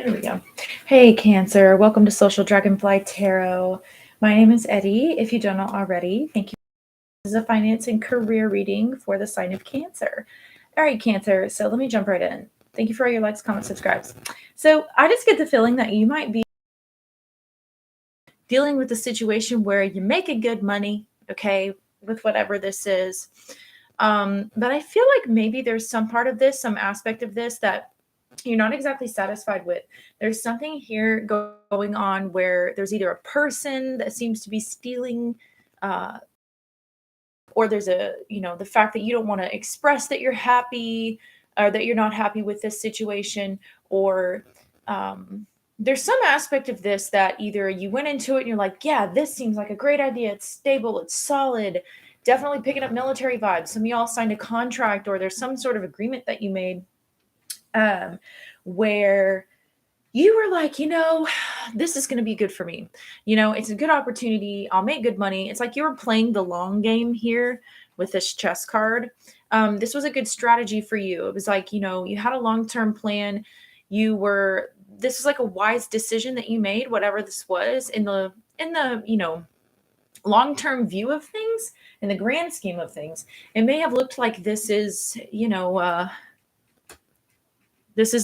There we go. Hey, Cancer. Welcome to Social Dragonfly Tarot. My name is Eddie. If you don't know already, thank you. This is a finance and career reading for the sign of Cancer. All right, Cancer. So let me jump right in. Thank you for all your likes, comments, subscribes. So I just get the feeling that you might be dealing with a situation where you're making good money, okay, with whatever this is. But I feel like maybe there's some part of this, some aspect of this that you're not exactly satisfied with. There's something here going on where there's either a person that seems to be stealing, or there's the fact that you don't want to express that you're happy or that you're not happy with this situation, or there's some aspect of this that either you went into it and you're like, yeah, this seems like a great idea. It's stable. It's solid. Definitely picking up military vibes. Some of y'all signed a contract or there's some sort of agreement that you made where you were like, this is going to be good for me. It's a good opportunity. I'll make good money. It's like you were playing the long game here with this chess card. This was a good strategy for you. It was like, you had a long-term plan. This was like a wise decision that you made, whatever this was in the long-term view of things, in the grand scheme of things. It may have looked like this is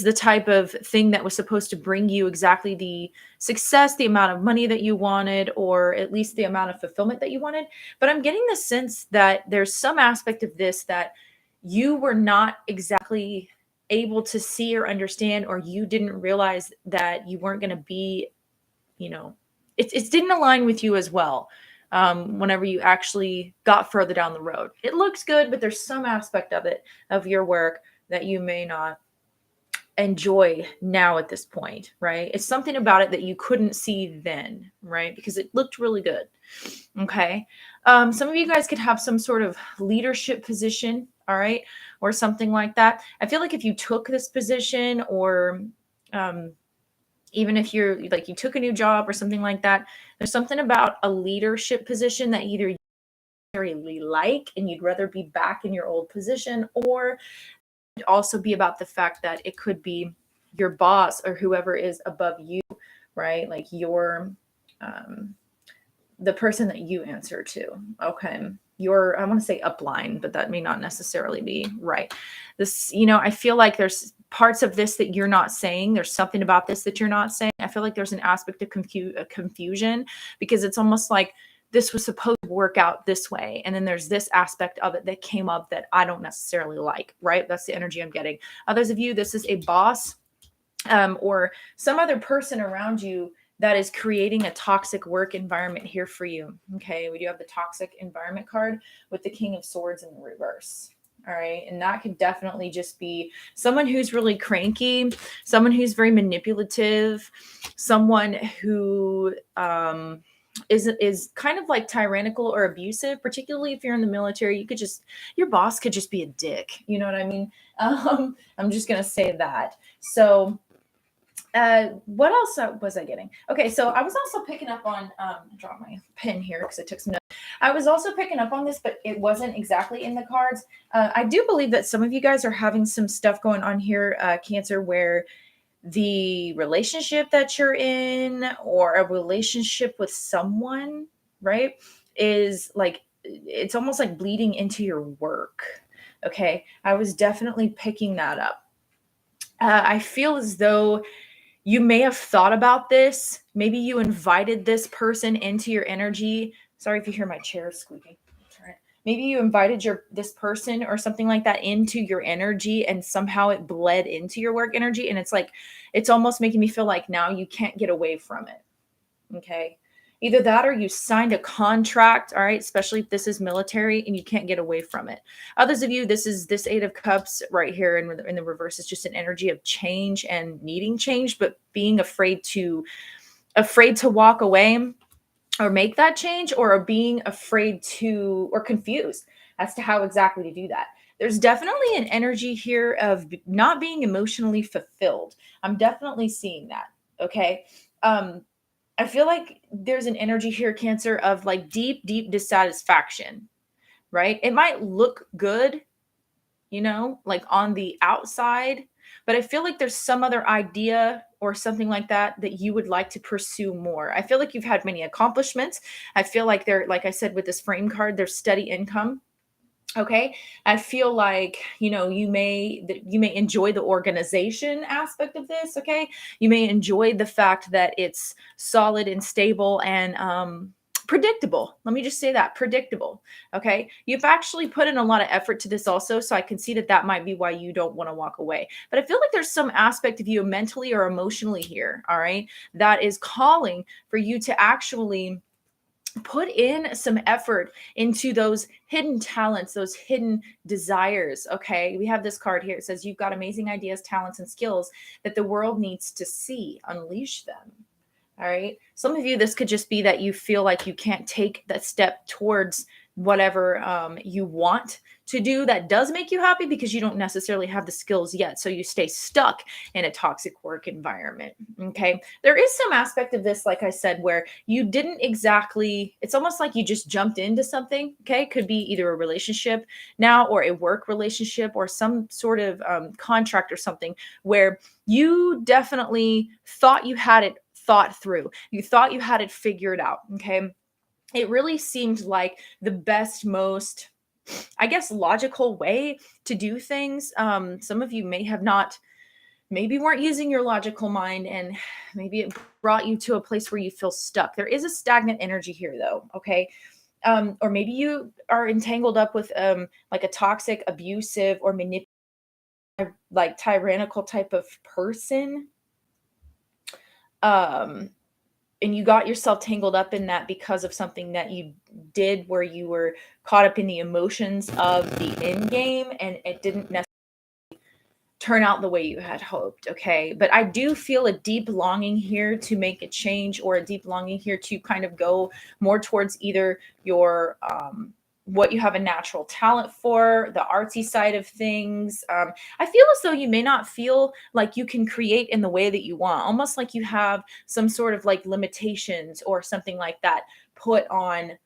the type of thing that was supposed to bring you exactly the success, the amount of money that you wanted, or at least the amount of fulfillment that you wanted. But I'm getting the sense that there's some aspect of this that you were not exactly able to see or understand, or you didn't realize that you weren't going to be, it didn't align with you as well. Whenever you actually got further down the road, it looks good, but there's some aspect of it, of your work, that you may not enjoy now at this point, right? It's something about it that you couldn't see then, right? Because it looked really good. Okay. Some of you guys could have some sort of leadership position, all right, or something like that. I feel like if you took this position, or even if you're like, you took a new job or something like that, there's something about a leadership position that either you really like and you'd rather be back in your old position, or also be about the fact that it could be your boss or whoever is above you, right? Like your the person that you answer to. Okay. I want to say upline, but that may not necessarily be right. This, I feel like there's parts of this that you're not saying. There's something about this that you're not saying. I feel like there's an aspect of confusion, because it's almost like this was supposed to work out this way. And then there's this aspect of it that came up that I don't necessarily like, right? That's the energy I'm getting. Others of you, this is a boss or some other person around you that is creating a toxic work environment here for you. Okay, we do have the toxic environment card with the King of Swords in the reverse. All right, and that could definitely just be someone who's really cranky, someone who's very manipulative, someone who is kind of like tyrannical or abusive. Particularly if you're in the military, your boss could just be a dick. You know what I mean? I'm just gonna say that. So what else was I getting? Okay, so I was also picking up on, I dropped my pen here because I took some notes. I was also picking up on this, but it wasn't exactly in the cards. I do believe that some of you guys are having some stuff going on here, Cancer, where the relationship that you're in, or a relationship with someone, right, is like, it's almost like bleeding into your work. Okay, I was definitely picking that up. I feel as though you may have thought about this. Maybe you invited this person into your energy. Sorry if you hear my chair squeaking. Maybe you invited this person or something like that into your energy, and somehow it bled into your work energy. And it's like, it's almost making me feel like now you can't get away from it. Okay. Either that, or you signed a contract, all right, especially if this is military, and you can't get away from it. Others of you, this Eight of Cups right here in the reverse is just an energy of change and needing change, but being afraid to walk away or make that change, or being afraid to, or confused as to how exactly to do that. There's definitely an energy here of not being emotionally fulfilled. I'm definitely seeing that. Okay. I feel like there's an energy here, Cancer, of like deep, deep dissatisfaction, right? It might look good, like on the outside, but I feel like there's some other idea or something like that that you would like to pursue more? I feel like you've had many accomplishments. I feel like they're, like I said with this frame card, there's steady income. Okay. I feel like, you may enjoy the organization aspect of this. Okay. You may enjoy the fact that it's solid and stable and predictable. Let me just say that, predictable. Okay. You've actually put in a lot of effort to this also. So I can see that that might be why you don't want to walk away. But I feel like there's some aspect of you mentally or emotionally here. All right. That is calling for you to actually put in some effort into those hidden talents, those hidden desires. Okay. We have this card here. It says, you've got amazing ideas, talents, and skills that the world needs to see. Unleash them. All right. Some of you, this could just be that you feel like you can't take that step towards whatever you want to do that does make you happy because you don't necessarily have the skills yet. So you stay stuck in a toxic work environment. Okay. There is some aspect of this, like I said, where you didn't exactly, it's almost like you just jumped into something. Okay. Could be either a relationship now or a work relationship or some sort of contract or something where you definitely thought you had it thought through. You thought you had it figured out. Okay. It really seemed like the best, most, I guess, logical way to do things. Some of you may have not, maybe weren't using your logical mind, and maybe it brought you to a place where you feel stuck. There is a stagnant energy here, though. Okay. Or maybe you are entangled up with like a toxic, abusive, or manipulative, like tyrannical type of person. Um, and you got yourself tangled up in that because of something that you did where you were caught up in the emotions of the end game and it didn't necessarily turn out the way you had hoped. Okay. But I do feel a deep longing here to make a change, or a deep longing here to kind of go more towards either your, what you have a natural talent for, the artsy side of things. I feel as though you may not feel like you can create in the way that you want, almost like you have some sort of like limitations or something like that put on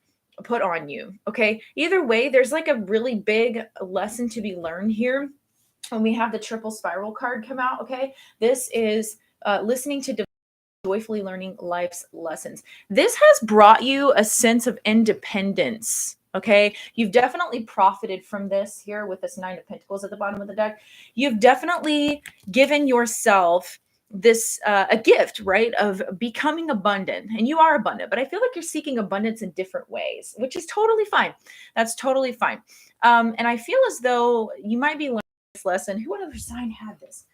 you. Okay. Either way, there's like a really big lesson to be learned here when we have the triple spiral card come out. Okay. This is listening to joyfully learning life's lessons. This has brought you a sense of independence. Okay. You've definitely profited from this here with this 9 of Pentacles at the bottom of the deck. You've definitely given yourself this a gift, right, of becoming abundant. And you are abundant, but I feel like you're seeking abundance in different ways, which is totally fine. That's totally fine. And I feel as though you might be learning this lesson. What other sign had this?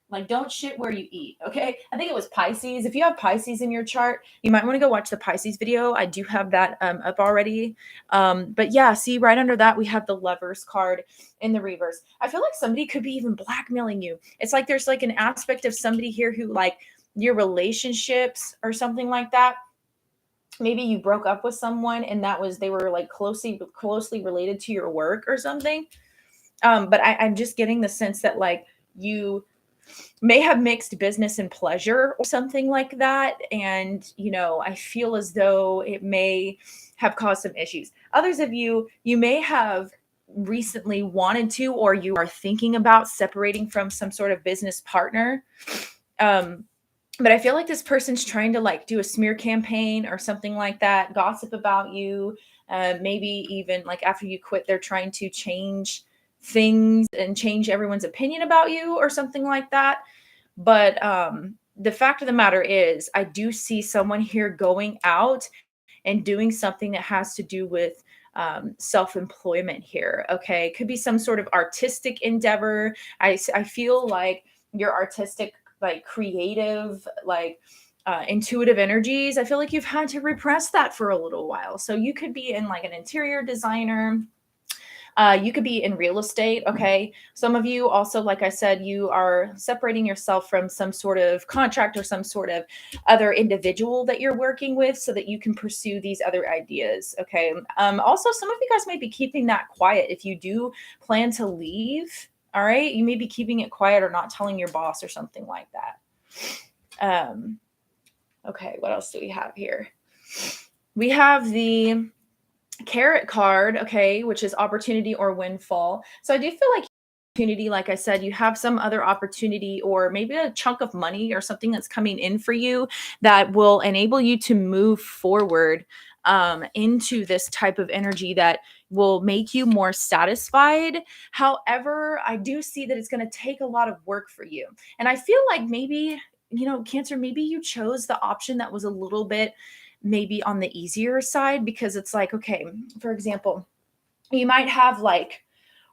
Like, don't shit where you eat. Okay. I think it was Pisces. If you have Pisces in your chart, you might want to go watch the Pisces video. I do have that up already. But yeah, see right under that, we have the Lovers card in the reverse. I feel like somebody could be even blackmailing you. It's like there's like an aspect of somebody here who, like, your relationships or something like that. Maybe you broke up with someone and they were like closely related to your work or something. But I'm just getting the sense that like you may have mixed business and pleasure or something like that. And, I feel as though it may have caused some issues. Others of you may have recently wanted to, or you are thinking about separating from some sort of business partner. But I feel like this person's trying to like do a smear campaign or something like that, gossip about you. Maybe even like after you quit, they're trying to change things and change everyone's opinion about you or something like that. But the fact of the matter is, I do see someone here going out and doing something that has to do with self-employment here. Okay. Could be some sort of artistic endeavor. I feel like your artistic, like creative, like intuitive energies. I feel like you've had to repress that for a little while. So you could be in like an interior designer. You could be in real estate. Okay. Some of you also, like I said, you are separating yourself from some sort of contract or some sort of other individual that you're working with so that you can pursue these other ideas. Okay. Also, some of you guys might be keeping that quiet. If you do plan to leave, all right, you may be keeping it quiet or not telling your boss or something like that. Okay. What else do we have here? We have the Carrot card, okay, which is opportunity or windfall. So I do feel like opportunity, like I said, you have some other opportunity or maybe a chunk of money or something that's coming in for you that will enable you to move forward into this type of energy that will make you more satisfied. However, I do see that it's going to take a lot of work for you. And I feel like maybe, Cancer, maybe you chose the option that was a little bit maybe on the easier side, because it's like, okay, for example, you might have like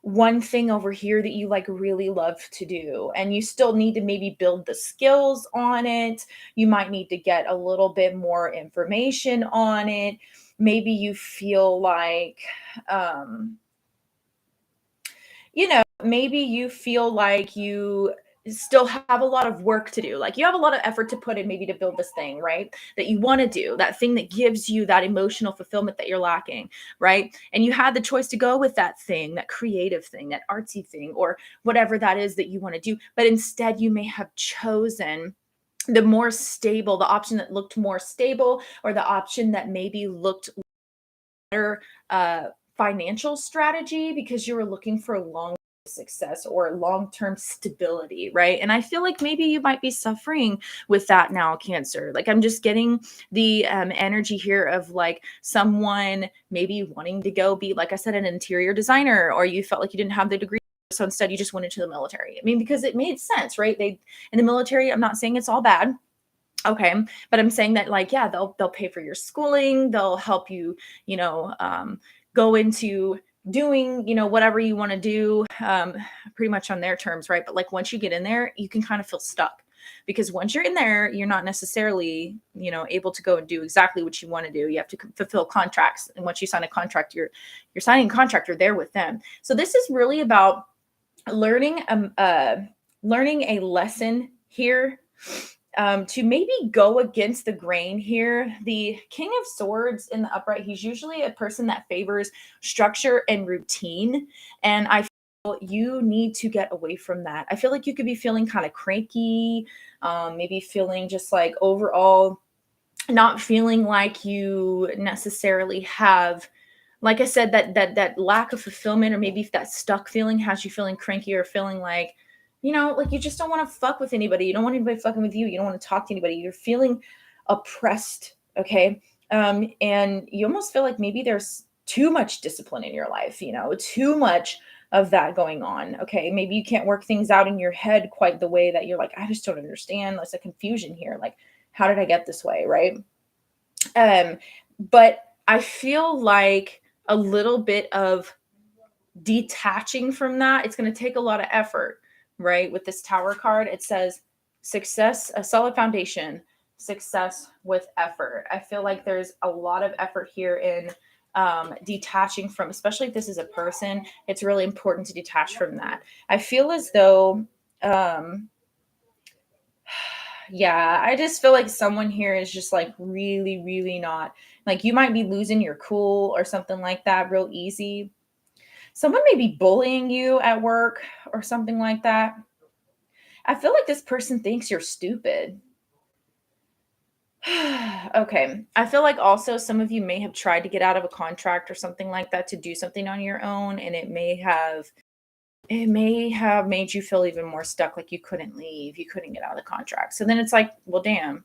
one thing over here that you like really love to do, and you still need to maybe build the skills on it. You might need to get a little bit more information on it. Maybe you feel like maybe you feel like you still have a lot of work to do. Like you have a lot of effort to put in maybe to build this thing, right? That you want to do, that thing that gives you that emotional fulfillment that you're lacking, right? And you had the choice to go with that thing, that creative thing, that artsy thing, or whatever that is that you want to do. But instead, you may have chosen the more stable, the option that looked more stable, or the option that maybe looked better financial strategy, because you were looking for long success or long-term stability, right? And I feel like maybe you might be suffering with that now, Cancer. Like I'm just getting the energy here of like someone maybe wanting to go be, like I said, an interior designer, or you felt like you didn't have the degree, so instead you just went into the military. I mean, because it made sense, right? They in the military, I'm not saying it's all bad. Okay. But I'm saying that, like, yeah, they'll pay for your schooling, they'll help you, go into doing, whatever you want to do, pretty much on their terms, right? But like once you get in there, you can kind of feel stuck, because once you're in there, you're not necessarily, able to go and do exactly what you want to do. You have to fulfill contracts. And once you sign a contract, you're signing a contract, you're there with them. So this is really about learning learning a lesson here, to maybe go against the grain here. The King of Swords in the upright, he's usually a person that favors structure and routine. And I feel you need to get away from that. I feel like you could be feeling kind of cranky, maybe feeling just like overall not feeling like you necessarily have, like I said, that lack of fulfillment, or maybe if that stuck feeling has you feeling cranky, or feeling like, like you just don't want to fuck with anybody. You don't want anybody fucking with you. You don't want to talk to anybody. You're feeling oppressed. Okay. And you almost feel like maybe there's too much discipline in your life, too much of that going on. Okay. Maybe you can't work things out in your head quite the way that you're like, I just don't understand. There's a confusion here. Like, how did I get this way? Right. But I feel like a little bit of detaching from that, it's going to take a lot of effort, right? With this Tower card, it says success, a solid foundation, success with effort. I feel like there's a lot of effort here in detaching from, especially if this is a person, it's really important to detach from that. I feel as though, yeah, I just feel like someone here is just like really, really not, like you might be losing your cool or something like that real easy. Someone may be bullying you at work or something like that. I feel like this person thinks you're stupid. Okay. I feel like also some of you may have tried to get out of a contract or something like that to do something on your own, and it may have made you feel even more stuck, like you couldn't leave, you couldn't get out of the contract. So then it's like, well, damn,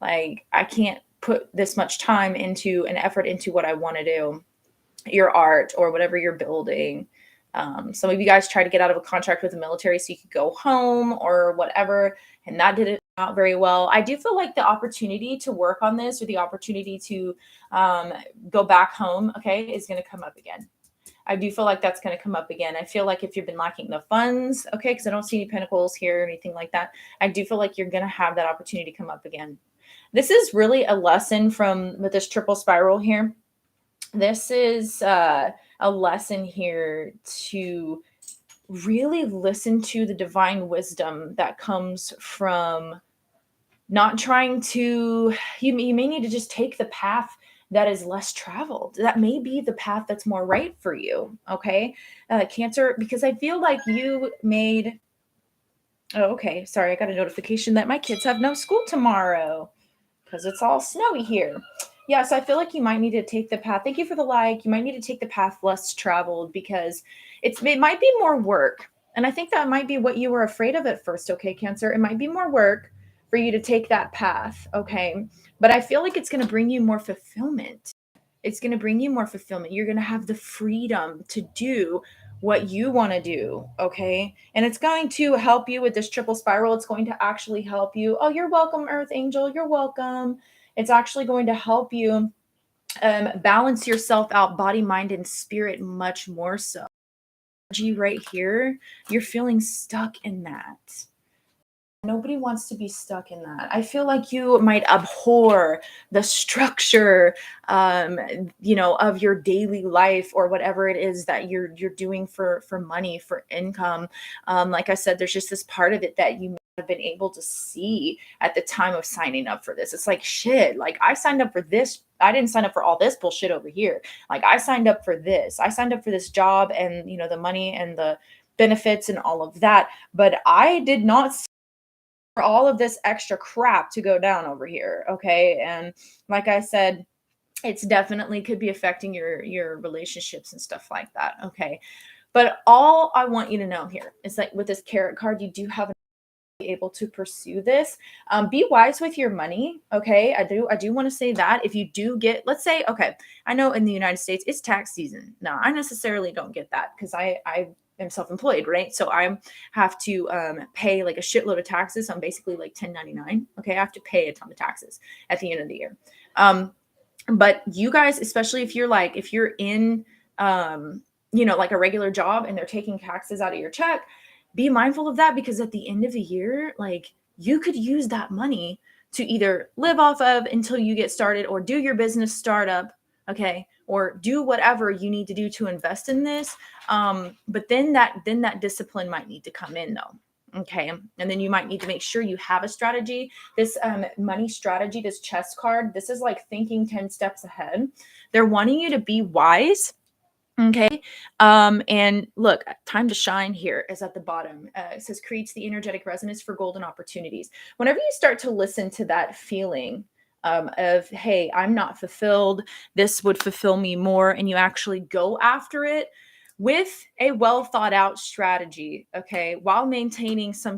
like I can't put this much time into and effort into what I want to do, your art or whatever you're building. Some of you guys try to get out of a contract with the military so you could go home or whatever, and that didn't out very well. I do feel like the opportunity to work on this, or the opportunity to go back home, okay, is going to come up again. I do feel like that's going to come up again. I feel like if you've been lacking the funds, okay, because I don't see any pentacles here or anything like that, I do feel like you're going to have that opportunity come up again. This is really a lesson from with this triple spiral here. This is a lesson here to really listen to the divine wisdom that comes from not trying to, you may need to just take the path that is less traveled. That may be the path that's more right for you. Okay. Cancer, because I feel like you made, oh, okay. Sorry. I got a notification that my kids have no school tomorrow because it's all snowy here. Yeah. So I feel like you might need to take the path. Thank you for the like. You might need to take the path less traveled, because it might be more work. And I think that might be what you were afraid of at first, okay, Cancer? It might be more work for you to take that path, okay? But I feel like it's going to bring you more fulfillment. It's going to bring you more fulfillment. You're going to have the freedom to do what you want to do, okay? And it's going to help you with this triple spiral. It's going to actually help you. Oh, you're welcome, Earth Angel. You're welcome. It's actually going to help you balance yourself out, body, mind, and spirit much more so. Right here, you're feeling stuck in that. Nobody wants to be stuck in that. I feel like you might abhor the structure, of your daily life or whatever it is that you're doing for money, for income. Like I said, there's just this part of it that you might have been able to see at the time of signing up for this. It's like shit. Like I signed up for this. I didn't sign up for all this bullshit over here. Like I signed up for this. I signed up for this job and the money and the benefits and all of that. But I did not for all of this extra crap to go down over here, okay? And like I said, it's definitely could be affecting your relationships and stuff like that, okay? But all I want you to know here is that with this carrot card, you do have be able to pursue this. Be wise with your money, okay? I do want to say that if you do get, let's say, okay, I know in the United States it's tax season. Now I necessarily don't get that because I am self-employed, right? So I have to pay like a shitload of taxes. I'm basically like 1099. Okay, I have to pay a ton of taxes at the end of the year. But you guys, especially if you're in like a regular job and they're taking taxes out of your check, be mindful of that because at the end of the year, like you could use that money to either live off of until you get started or do your business startup, okay, or do whatever you need to do to invest in this. But then that discipline might need to come in though. Okay. And then you might need to make sure you have a strategy. This money strategy, this chess card, this is like thinking 10 steps ahead. They're wanting you to be wise. Okay. And look, time to shine here is at the bottom. It says creates the energetic resonance for golden opportunities. Whenever you start to listen to that feeling of, hey, I'm not fulfilled, this would fulfill me more, and you actually go after it with a well thought out strategy, okay, while maintaining some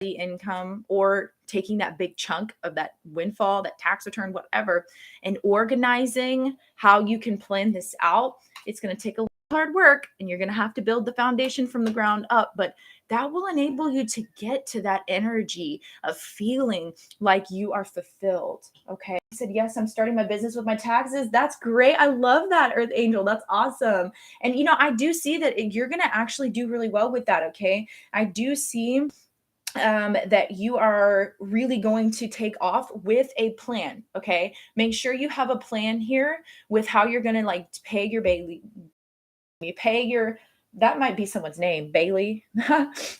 income or taking that big chunk of that windfall, that tax return, whatever, and organizing how you can plan this out. It's going to take a lot of hard work and you're going to have to build the foundation from the ground up, but that will enable you to get to that energy of feeling like you are fulfilled. Okay. I said, yes, I'm starting my business with my taxes. That's great. I love that, Earth Angel. That's awesome. And, I do see that you're going to actually do really well with that. Okay. I do see that you are really going to take off with a plan. Okay. Make sure you have a plan here with how you're going to like pay your Bailey. You pay your, that might be someone's name, Bailey.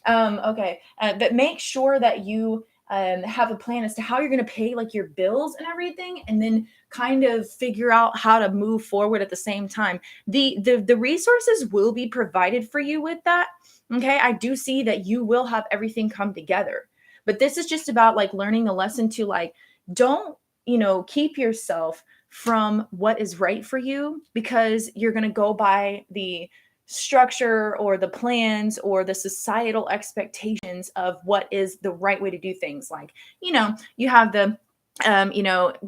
Okay. But make sure that you have a plan as to how you're going to pay like your bills and everything, and then kind of figure out how to move forward at the same time. The resources will be provided for you with that. Okay. I do see that you will have everything come together, but this is just about like learning the lesson to like, don't, keep yourself from what is right for you because you're going to go by the structure or the plans or the societal expectations of what is the right way to do things. Like, you have the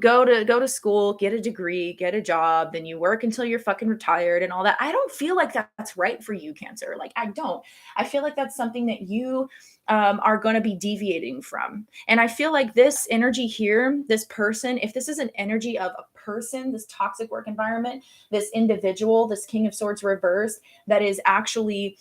go to school, get a degree, get a job, then you work until you're fucking retired and all that. I don't feel like that's right for you, Cancer. Like I don't. I feel like that's something that you are going to be deviating from. And I feel like this energy here, this person, if this is an energy of a person, this toxic work environment, this individual, this King of Swords reversed, that is actually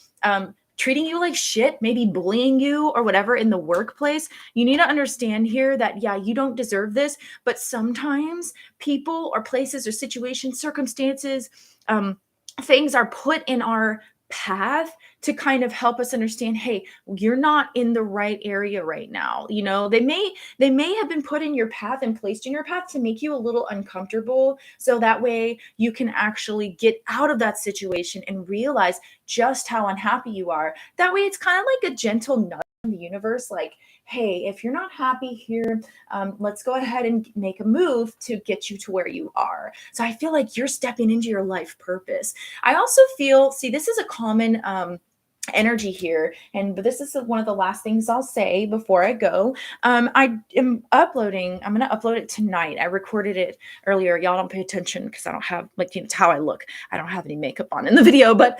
treating you like shit, maybe bullying you or whatever in the workplace, you need to understand here that, yeah, you don't deserve this, but sometimes people or places or situations, circumstances, things are put in our path to kind of help us understand, hey, you're not in the right area right now. They may have been put in your path and placed in your path to make you a little uncomfortable, so that way you can actually get out of that situation and realize just how unhappy you are. That way it's kind of like a gentle nudge from the universe, like, hey, if you're not happy here, let's go ahead and make a move to get you to where you are. So I feel like you're stepping into your life purpose. I also feel, see, this is a common energy here. But this is one of the last things I'll say before I go. I'm going to upload it tonight. I recorded it earlier. Y'all don't pay attention because I don't have, like, it's how I look. I don't have any makeup on in the video, but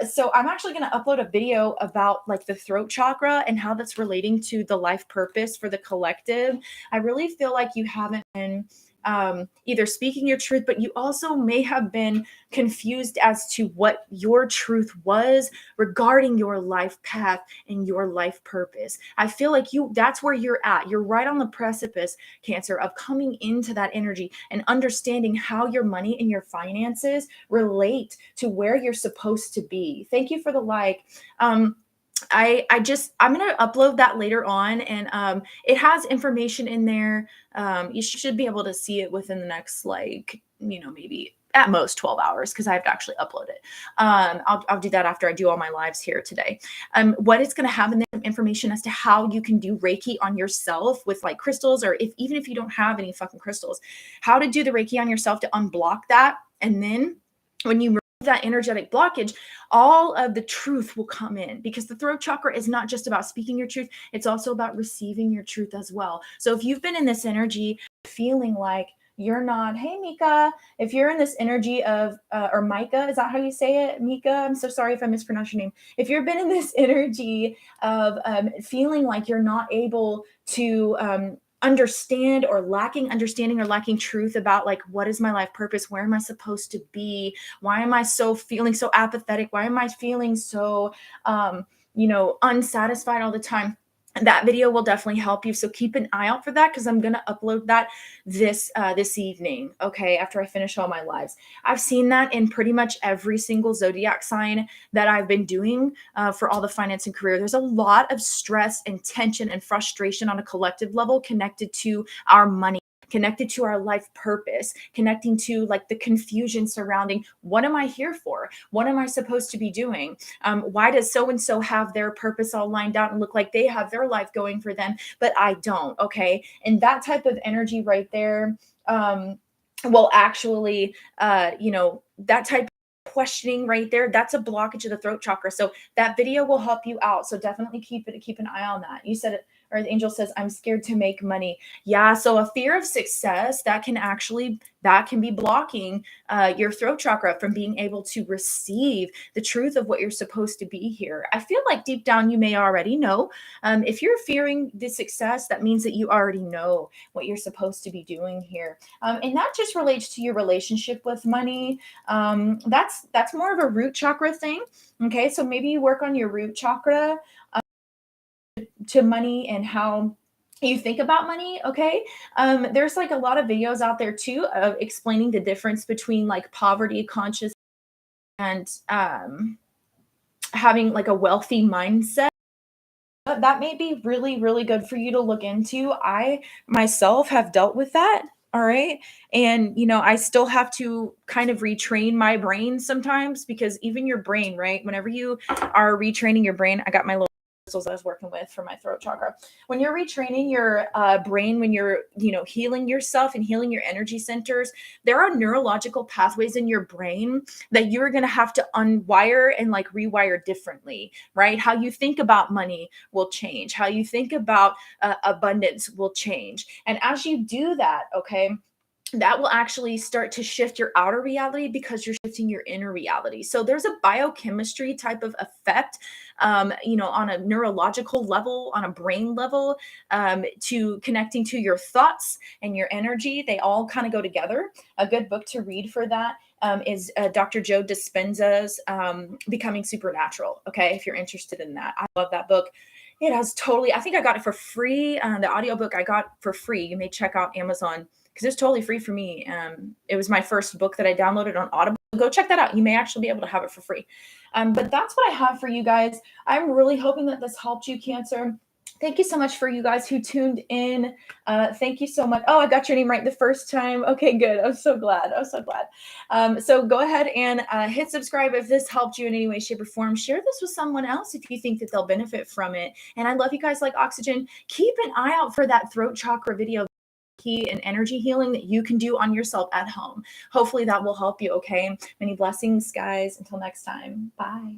so I'm actually going to upload a video about like the throat chakra and how that's relating to the life purpose for the collective. I really feel like you haven't been either speaking your truth, but you also may have been confused as to what your truth was regarding your life path and your life purpose. I feel like that's where you're at. You're right on the precipice, Cancer, of coming into that energy and understanding how your money and your finances relate to where you're supposed to be. Thank you for the like. I'm gonna upload that later on, and it has information in there. You should be able to see it within the next, like, maybe at most 12 hours, because I have to actually upload it. I'll do that after I do all my lives here today. What it's going to have in there, information as to how you can do Reiki on yourself with like crystals, or even if you don't have any fucking crystals, how to do the Reiki on yourself to unblock that. And then when you that energetic blockage, all of the truth will come in, because the throat chakra is not just about speaking your truth. It's also about receiving your truth as well. So if you've been in this energy feeling like you're not, hey, Mika, if you're in this energy of, or Micah, is that how you say it? Mika, I'm so sorry if I mispronounced your name. If you've been in this energy of feeling like you're not able to understand, or lacking understanding, or lacking truth about like, what is my life purpose? Where am I supposed to be? Why am I feeling so apathetic? Why am I feeling so, unsatisfied all the time? That video will definitely help you. So keep an eye out for that, because I'm going to upload that this evening. Okay. After I finish all my lives, I've seen that in pretty much every single zodiac sign that I've been doing for all the finance and career. There's a lot of stress and tension and frustration on a collective level connected to our money, connected to our life purpose, connecting to like the confusion surrounding, what am I here for? What am I supposed to be doing? Why does so-and-so have their purpose all lined out and look like they have their life going for them, but I don't? Okay. And that type of energy right there will actually, that type of questioning right there, that's a blockage of the throat chakra. So that video will help you out. So definitely keep an eye on that. You said it, or the angel says, I'm scared to make money. Yeah. So a fear of success that can be blocking your throat chakra from being able to receive the truth of what you're supposed to be here. I feel like deep down, you may already know. If you're fearing the success, that means that you already know what you're supposed to be doing here. And that just relates to your relationship with money. That's more of a root chakra thing. Okay. So maybe you work on your root chakra to money and how you think about money. Okay. There's like a lot of videos out there too of explaining the difference between like poverty conscious and having like a wealthy mindset. That may be really, really good for you to look into. I myself have dealt with that. All right. And, I still have to kind of retrain my brain sometimes, because even your brain, right? Whenever you are retraining your brain, I got my little crystals I was working with for my throat chakra. When you're retraining your brain, when you're, healing yourself and healing your energy centers, there are neurological pathways in your brain that you're going to have to unwire and like rewire differently, right? How you think about money will change. How you think about abundance will change. And as you do that, okay, that will actually start to shift your outer reality, because you're shifting your inner reality. So there's a biochemistry type of effect, on a neurological level, on a brain level, to connecting to your thoughts and your energy. They all kind of go together. A good book to read for that is Dr. Joe Dispenza's Becoming Supernatural. Okay. If you're interested in that, I love that book. It has I think I got it for free. The audiobook I got for free. You may check out Amazon, because it's totally free for me. It was my first book that I downloaded on Audible. Go check that out. You may actually be able to have it for free. But that's what I have for you guys. I'm really hoping that this helped you, Cancer. Thank you so much for you guys who tuned in. Thank you so much. Oh, I got your name right the first time. Okay, good. I'm so glad. So go ahead and hit subscribe if this helped you in any way, shape, or form. Share this with someone else if you think that they'll benefit from it. And I love you guys like oxygen. Keep an eye out for that throat chakra video and energy healing that you can do on yourself at home. Hopefully that will help you. Okay. Many blessings, guys. Until next time. Bye.